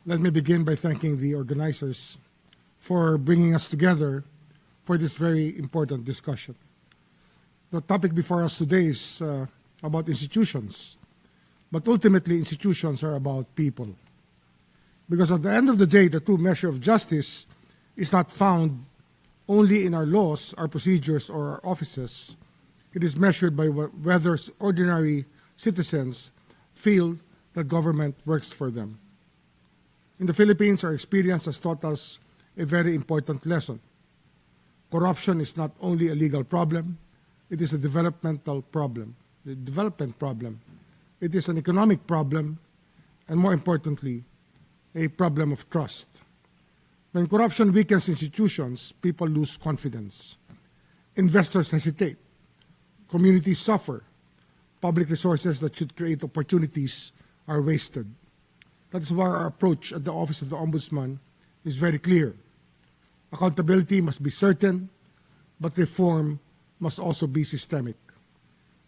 Let me begin by thanking the organizers for bringing us together for this very important discussion. The topic before us today is about institutions, but ultimately institutions are about people. Because at the end of the day, the true measure of justice is not found only in our laws, our procedures, or our offices. It is measured by whether ordinary citizens feel that government works for them. In the Philippines, our experience has taught us a very important lesson. Corruption is not only a legal problem, it is a developmental problem, a development problem. It is an economic problem, and more importantly, a problem of trust. When corruption weakens institutions, people lose confidence. Investors hesitate. Communities suffer. Public resources that should create opportunities are wasted. That is why our approach at the Office of the Ombudsman is very clear. Accountability must be certain, but reform must also be systemic.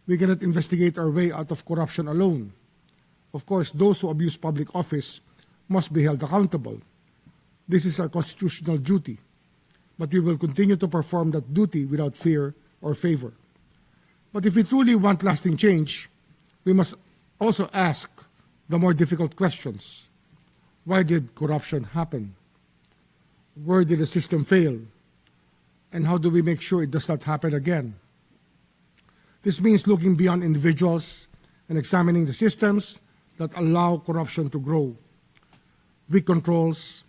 We cannot investigate our way out of corruption alone. Of course, those who abuse public office must be held accountable. This is our constitutional duty, but we will continue to perform that duty without fear or favor. But if we truly want lasting change, we must also ask the more difficult questions. Why did corruption happen? Where did the system fail? And how do we make sure it does not happen again? This means looking beyond individuals and examining the systems that allow corruption to grow. Weak controls,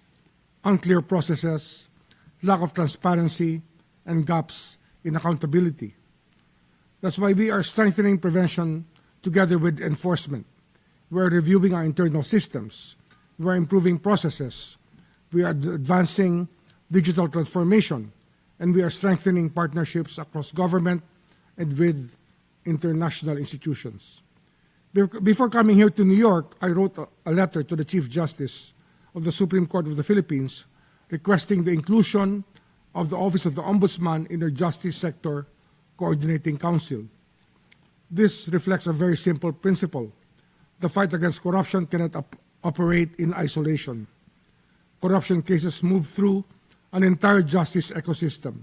unclear processes, lack of transparency, and gaps in accountability. That's why we are strengthening prevention together with enforcement. We are reviewing our internal systems. We are improving processes. We are advancing digital transformation. And we are strengthening partnerships across government and with international institutions. Before coming here to New York, I wrote a letter to the Chief Justice of the Supreme Court of the Philippines requesting the inclusion of the Office of the Ombudsman in their Justice Sector Coordinating Council. This reflects a very simple principle. The fight against corruption cannot operate in isolation. Corruption cases move through an entire justice ecosystem,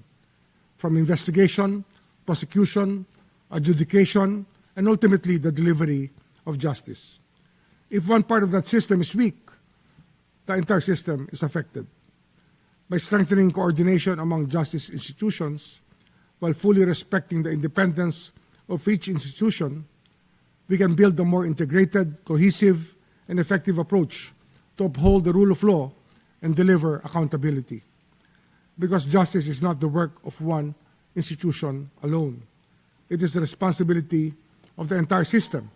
from investigation, prosecution, adjudication, and ultimately the delivery of justice. If one part of that system is weak, the entire system is affected. By strengthening coordination among justice institutions, while fully respecting the independence of each institution, we can build a more integrated, cohesive, and effective approach to uphold the rule of law and deliver accountability. Because justice is not the work of one institution alone. It is the responsibility of the entire system.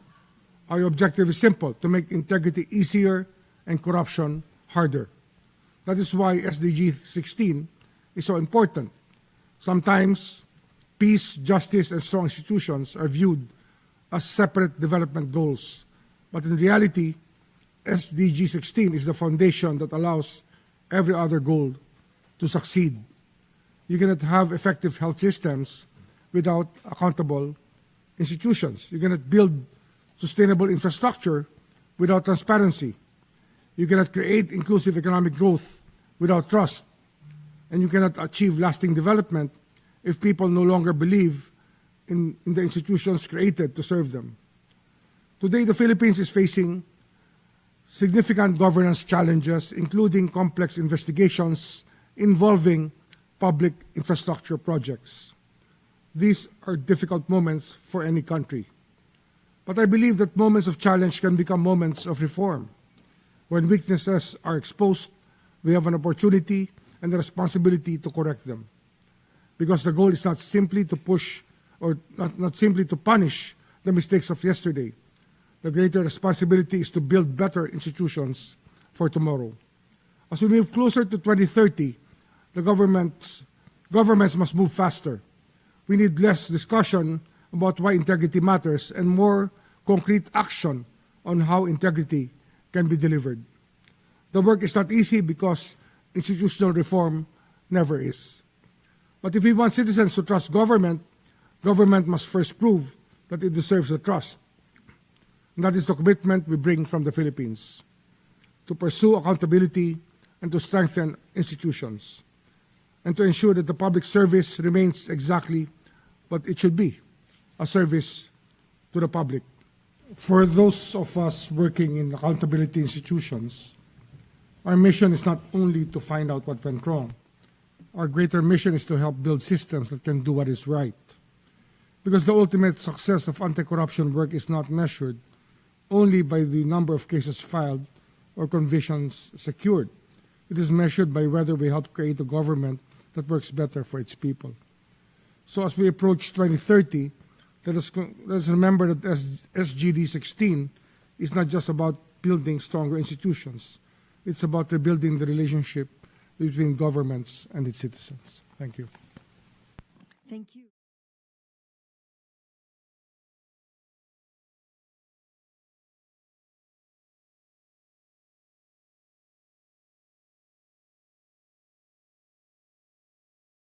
Our objective is simple: to make integrity easier and corruption harder. That is why SDG 16 is so important. Sometimes peace, justice, and strong institutions are viewed as separate development goals. But in reality, SDG 16 is the foundation that allows every other goal to succeed. You cannot have effective health systems without accountable institutions. You cannot build sustainable infrastructure without transparency. You cannot create inclusive economic growth without trust. And you cannot achieve lasting development if people no longer believe in the institutions created to serve them. Today, the Philippines is facing significant governance challenges, including complex investigations involving public infrastructure projects. These are difficult moments for any country. But I believe that moments of challenge can become moments of reform. When weaknesses are exposed, we have an opportunity and a responsibility to correct them. Because the goal is not simply to push or not simply to punish the mistakes of yesterday. The greater responsibility is to build better institutions for tomorrow. As we move closer to 2030, the governments must move faster. We need less discussion about why integrity matters and more concrete action on how integrity can be delivered. The work is not easy because institutional reform never is. But if we want citizens to trust government, government must first prove that it deserves the trust. And that is the commitment we bring from the Philippines. to pursue accountability, and to strengthen institutions, and to ensure that the public service remains exactly what it should be, a service to the public. For those of us working in accountability institutions, our mission is not only to find out what went wrong. Our greater mission is to help build systems that can do what is right. Because the ultimate success of anti-corruption work is not measured only by the number of cases filed or convictions secured. It is measured by whether we help create a government that works better for its people. So as we approach 2030, let us remember that SGD 16 is not just about building stronger institutions. It's about rebuilding the relationship between governments and its citizens. Thank you. Thank you.